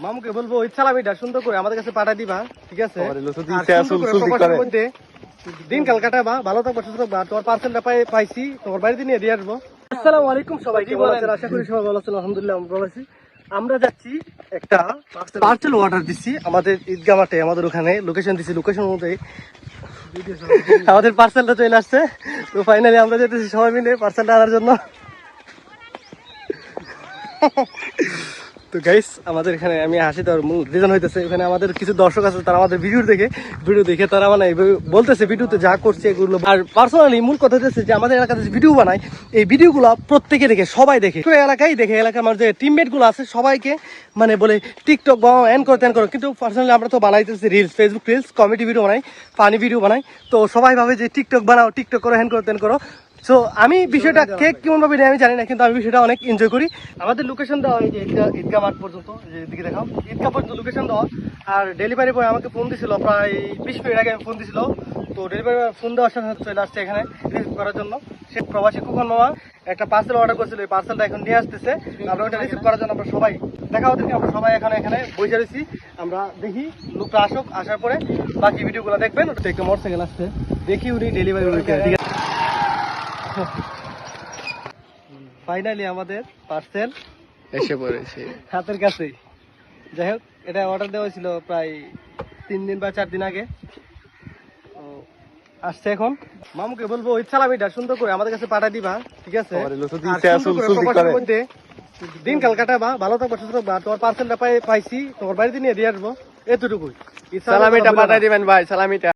মামুকে বলবো ওই সালামিটা সুন্দর করে আমাদের কাছে পাঠা দিবা, ঠিক আছে? দিনকাল কাটাবা, ভালো থাকবা, সুস্থ থাকবা। তোমার পার্সেলটা পাইছি, তোমার বাড়িতে নিয়ে দিয়ে আসবো। আসসালামু আলাইকুম সবাই, কেমন আছেন? আশা করি সবাই ভালো আছেন। আলহামদুলিল্লাহ আমরা ভালো আছি। আমরা যাচ্ছি একটা পার্সেল অর্ডার দিচ্ছি আমাদের ঈদগাহ মাঠে, আমাদের ওখানে লোকেশন দিচ্ছি। লোকেশন অনুযায়ী আমাদের পার্সেলটা চলে আসছে। তো ফাইনালি আমরা যেতেছি সবাই মিলে পার্সেলটা আনার জন্য। তো গাইস, আমাদের এখানে আমি হাসি দেওয়ার মূল রিজন হইতেছে, এখানে আমাদের কিছু দর্শক আছে, তারা আমাদের ভিডিও দেখে তারা মানে বলতেছে ভিডিওতে যা করছে এগুলো। আর পার্সোনালি মূল কথা হচ্ছে যে আমাদের এলাকাতে ভিডিও বানায়, এই ভিডিওগুলো প্রত্যেকে দেখে, সবাই দেখে, এলাকায় দেখে। এলাকার আমার যে টিমমেট গুলো আছে সবাইকে মানে বলে টিকটক বানাও, এন করো তেন করো। কিন্তু পার্সোনালি আমরা তো বানাইতেছি reels, Facebook reels, comedy video বানাই, ফানি ভিডিও বানাই। তো সবাই ভাবে যে টিকটক বানাও, টিকটক করো, হ্যান করো তেন করো। সো আমি বিষয়টা কেমন ভাবে আমি জানি না, কিন্তু আমি বিষয়টা অনেক এনজয় করি। আমাদের লোকেশন দেওয়া এই যে ঈদগাহ মাঠ পর্যন্ত, দিকে দেখাও, ঈদগাহ পর্যন্ত লোকেশন দেওয়া। আর ডেলিভারি বয় আমাকে ফোন দিছিল প্রায় 20 মিনিট আগে ফোন দিছিল। তো ডেলিভারি বয় ফোন দেওয়ার সাথে চলে আসছে এখানে রিসিভ করার জন্য। সে প্রবাসী কুখন মামা একটা পার্সেল অর্ডার করেছিল, এই পার্সেলটা এখন নিয়ে আসতেছে। আমরা ওটা রিসিভ করার জন্য আমরা সবাই দেখা ওদেরকে, আমরা সবাই এখানে বসে রয়েছি। আমরা দেখি লোকটা আসুক, আসার পরে বাকি ভিডিওগুলো দেখবেন। ওটা একটা মোটরসাইকেল আসছে, দেখি উনি ডেলিভারি বয়কে। ঠিক আছে, ফাইনালি আমাদের পার্সেল এসে পড়েছে হাতের কাছেই। যাই হোক, এটা অর্ডার দেওয়া হয়েছিল প্রায় 3 দিন বা 4 দিন আগে। আসছে এখন। মামুকে বলবো ওই সালামিটা সুন্দর করে আমাদের কাছে পাঠা দিবা, ঠিক আছে? দিনকাল কাটাবা, ভালো থাকবা, সুস্থ থাকবা। তোমার পার্সেলটা পাইছি, তোমার বাড়িতে নিয়ে দিয়ে আসবো, এতটুকুই। সালামিটা পাঠাই দিবেন ভাই, সালামিটা।